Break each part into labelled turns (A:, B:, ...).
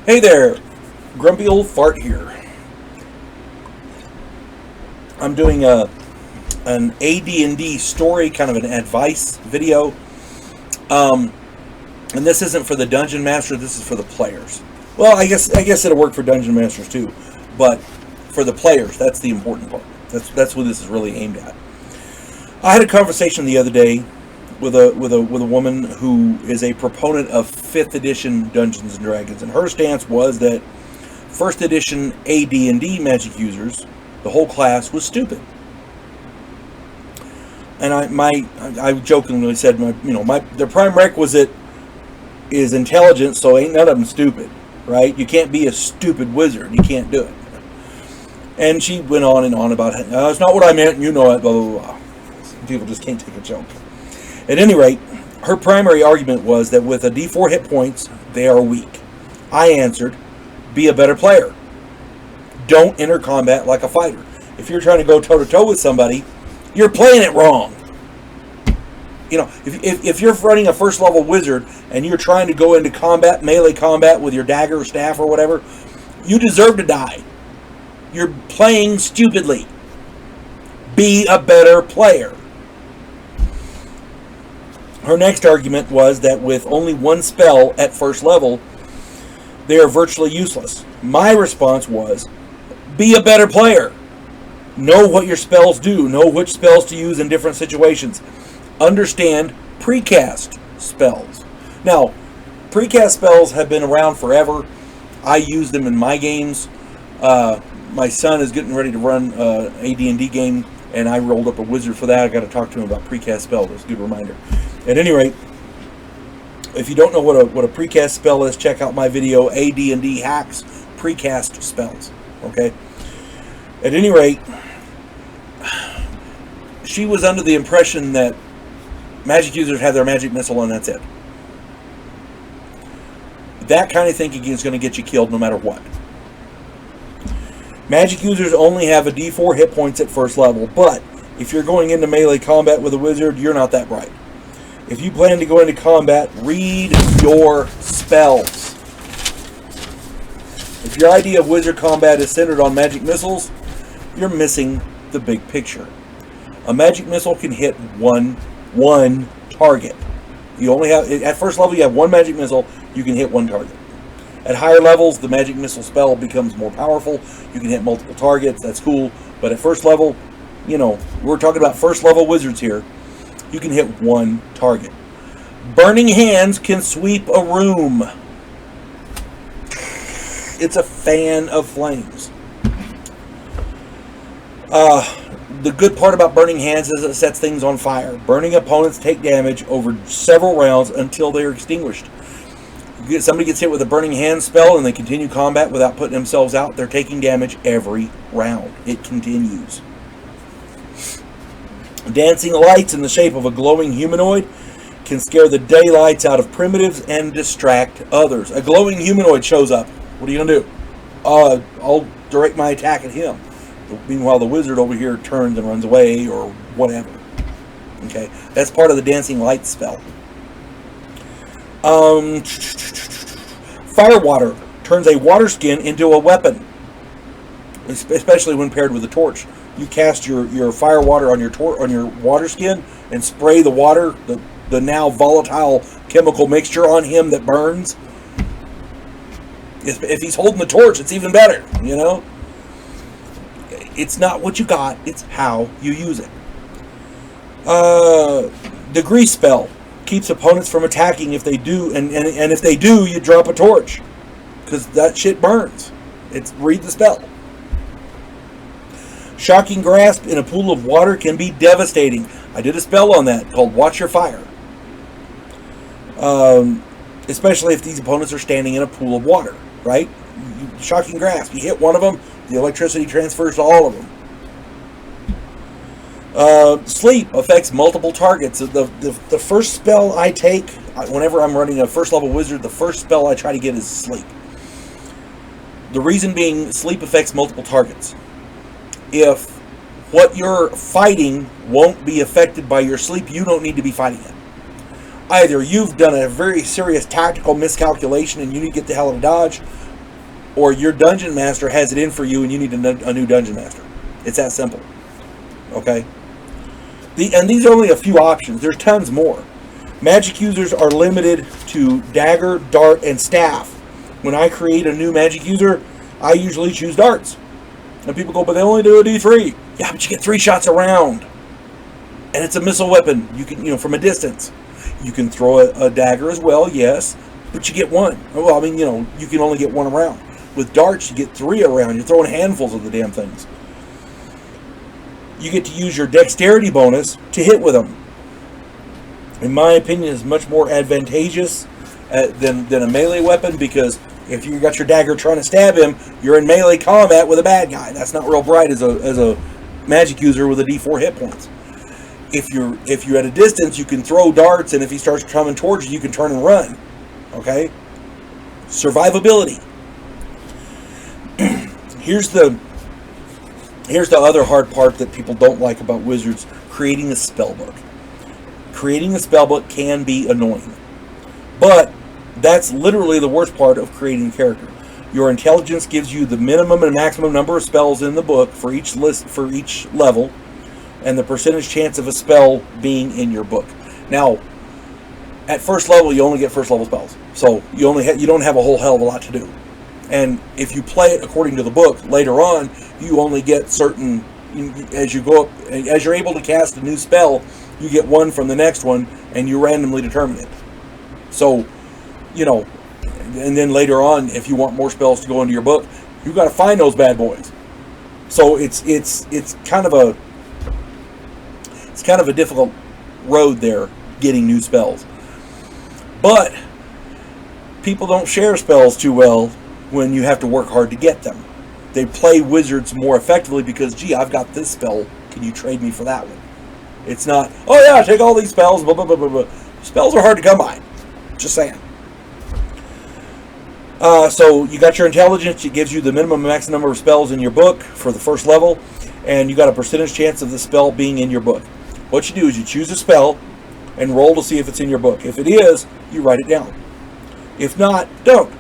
A: Hey there, Grumpy Old Fart here. I'm doing an AD&D story, kind of an advice video. Um, and this isn't for the Dungeon Master, this is for the players. Well, I guess it'll work for Dungeon Masters too, but for the players, that's the important part. That's what this is really aimed at. I had a conversation the other day with a woman who is a proponent of 5th edition Dungeons and Dragons, and her stance was that 1st edition AD&D magic users, the whole class, was stupid. And I jokingly said, their prime requisite is intelligence, so ain't none of them stupid, right? You can't be a stupid wizard. You can't do it. And she went on and on about it. That's not what I meant, and you know it, blah, blah, blah. People just can't take a joke. At any rate, her primary argument was that with a D4 hit points, they are weak. I answered, be a better player. Don't enter combat like a fighter. If you're trying to go toe-to-toe with somebody, you're playing it wrong. If you're running a first level wizard and you're trying to go into combat, melee combat with your dagger or staff or whatever, you deserve to die. You're playing stupidly. Be a better player. Her next argument was that with only one spell at first level, they are virtually useless. My response was, be a better player. Know what your spells do. Know which spells to use in different situations. Understand precast spells. Now, precast spells have been around forever. I use them in my games. My son is getting ready to run an AD&D game, and I rolled up a wizard for that. I got to talk to him about precast spells. It's a good reminder. At any rate, if you don't know what a precast spell is, check out my video, AD&D Hacks Precast Spells. Okay? At any rate, she was under the impression that magic users have their magic missile and that's it. That kind of thinking is going to get you killed no matter what. Magic users only have a D4 hit points at first level, but if you're going into melee combat with a wizard, you're not that bright. If you plan to go into combat, read your spells. If your idea of wizard combat is centered on magic missiles, you're missing the big picture. A magic missile can hit one target. You only have, at first level, you have one magic missile, you can hit one target. At higher levels, the magic missile spell becomes more powerful. You can hit multiple targets, that's cool. But at first level, we're talking about first level wizards here. You can hit one target. Burning hands can sweep a room. It's a fan of flames. The good part about burning hands is it sets things on fire. Burning opponents take damage over several rounds until they are extinguished. Somebody gets hit with a burning hand spell and they continue combat without putting themselves out, they're taking damage every round. It continues. Dancing lights in the shape of a glowing humanoid can scare the daylights out of primitives and distract others. A glowing humanoid shows up. What are you going to do? I'll direct my attack at him. Meanwhile, the wizard over here turns and runs away or whatever. Okay, that's part of the dancing light spell. Firewater turns a water skin into a weapon, especially when paired with a torch. You cast your fire water on your water skin and spray the water, the now volatile chemical mixture on him that burns. If he's holding the torch, it's even better, It's not what you got, it's how you use it. The grease spell keeps opponents from attacking if they do, and if they do, you drop a torch. Because that shit burns. Read the spell. Shocking grasp in a pool of water can be devastating. I did a spell on that called Watch Your Fire. Especially if these opponents are standing in a pool of water, right? Shocking grasp. You hit one of them, the electricity transfers to all of them. Sleep affects multiple targets. The first spell I take, whenever I'm running a first level wizard, the first spell I try to get is sleep. The reason being, sleep affects multiple targets. If what you're fighting won't be affected by your sleep, you don't need to be fighting it. Either you've done a very serious tactical miscalculation and you need to get the hell out of Dodge, or your dungeon master has it in for you and you need a new dungeon master. It's that simple. Okay? And these are only a few options. There's tons more. Magic users are limited to dagger, dart, and staff. When I create a new magic user, I usually choose darts. And people go, but they only do a D3. Yeah, but you get 3 shots around. And it's a missile weapon. You can, from a distance. You can throw a dagger as well, yes, but you get 1. Well, I mean, you can only get 1 around. With darts, you get 3 around. You're throwing handfuls of the damn things. You get to use your dexterity bonus to hit with them. In my opinion, is much more advantageous than a melee weapon, because if you got your dagger trying to stab him, you're in melee combat with a bad guy. That's not real bright as a magic user with a D4 hit points. If you're at a distance, you can throw darts, and if he starts coming towards you, you can turn and run. Okay? Survivability. Here's the other hard part that people don't like about wizards: creating a spellbook. Creating a spellbook can be annoying, but that's literally the worst part of creating a character. Your intelligence gives you the minimum and maximum number of spells in the book for each level, and the percentage chance of a spell being in your book. Now, at first level, you only get first level spells, so you don't have a whole hell of a lot to do. And if you play it according to the book, later on, you only get certain, as you go up, as you're able to cast a new spell, you get 1 from the next one, and you randomly determine it. So, and then later on, if you want more spells to go into your book, you've got to find those bad boys. So it's kind of a difficult road there, getting new spells. But people don't share spells too well when you have to work hard to get them. They play wizards more effectively because, gee, I've got this spell, can you trade me for that one? It's not, oh yeah, take all these spells, blah, blah, blah, blah, blah. Spells are hard to come by. Just saying. So you got your intelligence. It gives you the minimum and max number of spells in your book for the first level, and you got a percentage chance of the spell being in your book. What you do is you choose a spell and roll to see if it's in your book. If it is, you write it down. If not, don't.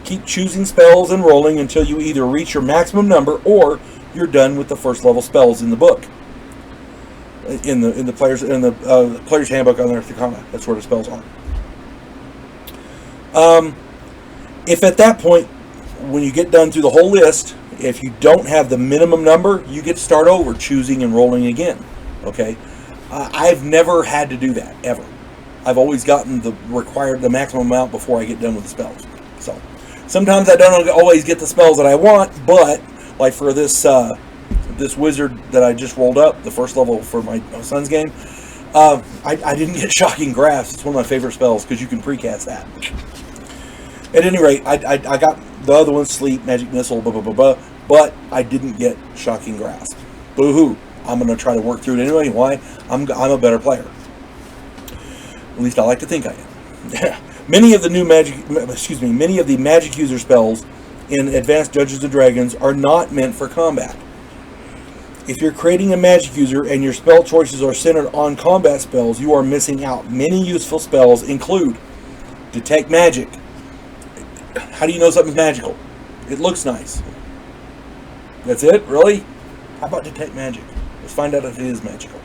A: Keep choosing spells and rolling until you either reach your maximum number or you're done with the first level spells in the book. In the player's handbook on Earth to Combat. That's where the spells are. If at that point, when you get done through the whole list, if you don't have the minimum number, you get to start over, choosing and rolling again. Okay? I've never had to do that, ever. I've always gotten the maximum amount before I get done with the spells. So, sometimes I don't always get the spells that I want, but, like for this wizard that I just rolled up, the first level for my son's game, I didn't get Shocking Grasp. It's one of my favorite spells, because you can precast that. At any rate, I got the other one, Sleep, Magic Missile, blah, blah, blah, blah, but I didn't get Shocking Grasp. Boo-hoo. I'm going to try to work through it anyway. Why? I'm a better player. At least I like to think I am. Many of the magic user spells in Advanced Dungeons & Dragons are not meant for combat. If you're creating a magic user and your spell choices are centered on combat spells, you are missing out. Many useful spells include Detect Magic. How do you know something's magical? It looks nice. That's it? Really? How about Detect Magic? Let's find out if it is magical.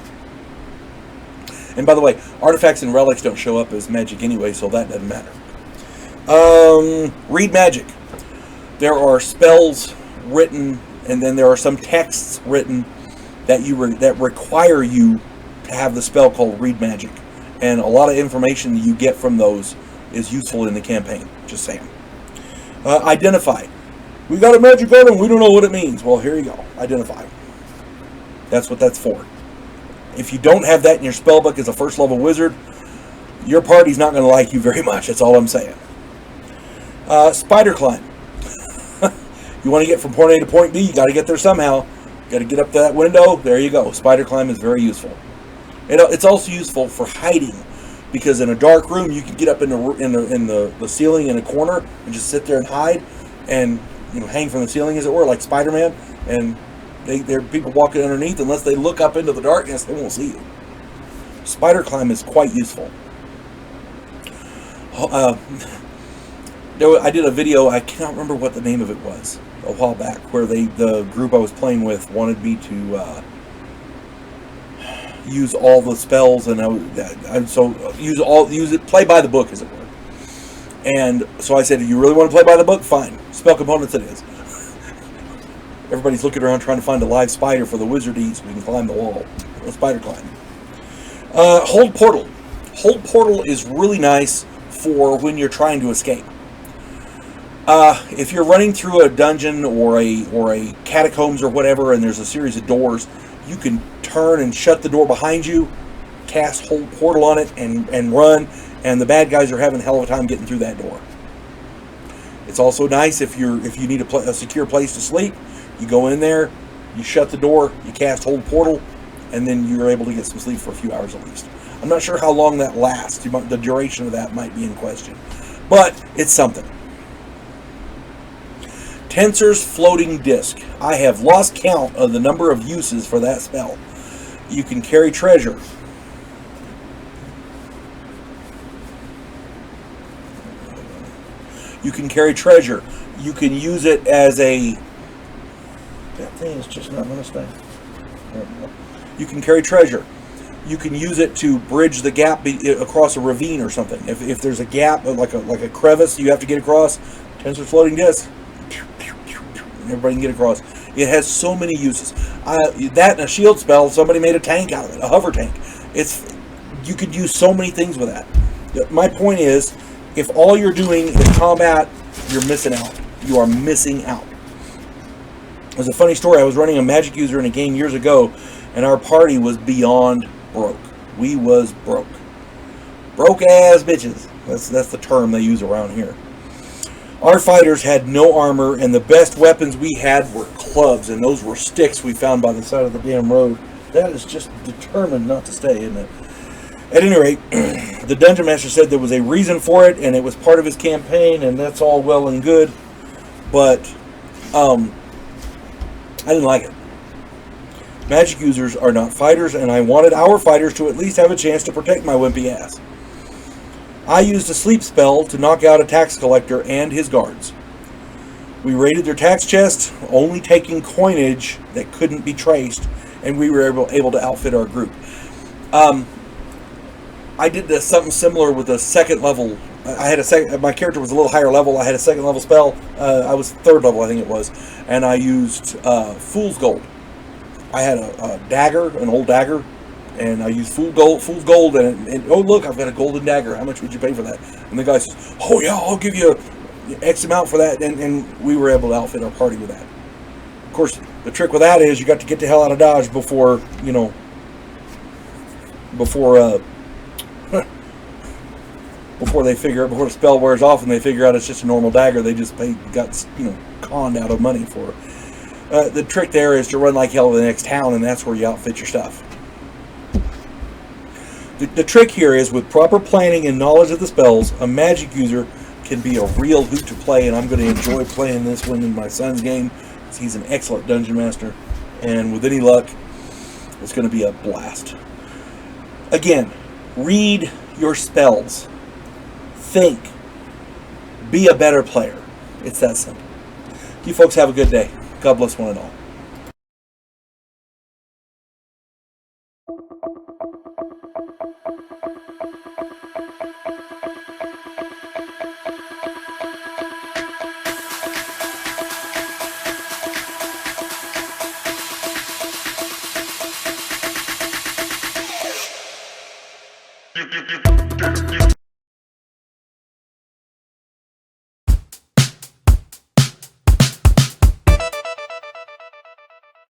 A: And by the way, artifacts and relics don't show up as magic anyway, so that doesn't matter. Read Magic. There are spells written, and then there are some texts written that require you to have the spell called Read Magic. And a lot of information that you get from those is useful in the campaign. Just saying. Identify. We got a magic item, we don't know what it means. Well, here you go. Identify. That's what that's for. If you don't have that in your spellbook as a first level wizard, your party's not going to like you very much. That's all I'm saying. Spider climb. You want to get from point A to point B, you got to get there somehow. You got to get up to that window. There you go. Spider climb is very useful. It's also useful for hiding, because in a dark room you can get up in the ceiling in a corner and just sit there and hide, and hang from the ceiling, as it were, like Spider-Man. And there are people walking underneath. Unless they look up into the darkness, they won't see you. Spider climb is quite useful. I did a video. I cannot remember what the name of it was a while back, where the group I was playing with wanted me to use all the spells, and use it play by the book, as it were. And so I said, "Do you really want to play by the book? Fine. Spell components it is." Everybody's looking around trying to find a live spider for the wizard to eat so we can climb the wall. A spider climb. Hold portal. Hold portal is really nice for when you're trying to escape. If you're running through a dungeon or a catacombs or whatever, and there's a series of doors, you can turn and shut the door behind you, cast hold portal on it, and run, and the bad guys are having a hell of a time getting through that door. It's also nice if you need a secure place to sleep. You go in there, you shut the door, you cast hold portal, and then you're able to get some sleep for a few hours at least. I'm not sure how long that lasts. The duration of that might be in question, but it's something. Tensor's floating disc. I have lost count of the number of uses for that spell. You can carry treasure. You can carry treasure. You can use it as a... That thing is just not going to stay. You can carry treasure. You can use it to bridge the gap across a ravine or something. If there's a gap, like a crevice you have to get across, Tensor's floating disc. Everybody can get across. It has so many uses. That and a shield spell, somebody made a tank out of it, a hover tank. You could use so many things with that. My point is, if all you're doing is combat, you're missing out. You are missing out. There's a funny story. I was running a magic user in a game years ago, and our party was beyond broke. We was broke. Broke ass bitches. That's the term they use around here. Our fighters had no armor, and the best weapons we had were clubs, and those were sticks we found by the side of the damn road. That is just determined not to stay, isn't it? At any rate, the Dungeon Master said there was a reason for it, and it was part of his campaign, and that's all well and good, but I didn't like it. Magic users are not fighters, and I wanted our fighters to at least have a chance to protect my wimpy ass. I used a sleep spell to knock out a tax collector and his guards. We raided their tax chest, only taking coinage that couldn't be traced, and we were able to outfit our group. I did something similar with a second level. My character was a little higher level. I had a second level spell. I was third level, I think it was, and I used Fool's Gold. I had a dagger, an old dagger, and I used Fool's Gold, and oh look, I've got a golden dagger. How much would you pay for that? And the guy says, "Oh yeah, I'll give you X amount for that," and we were able to outfit our party with that. Of course, the trick with that is you got to get the hell out of Dodge before before the spell wears off and they figure out it's just a normal dagger. They got conned out of money for it. The trick there is to run like hell to the next town, and that's where you outfit your stuff. The trick here is, with proper planning and knowledge of the spells, a magic user can be a real hoot to play, and I'm going to enjoy playing this one in my son's game. He's an excellent dungeon master, and with any luck, it's going to be a blast. Again, read your spells. Think. Be a better player. It's that simple. You folks have a good day. God bless one and all.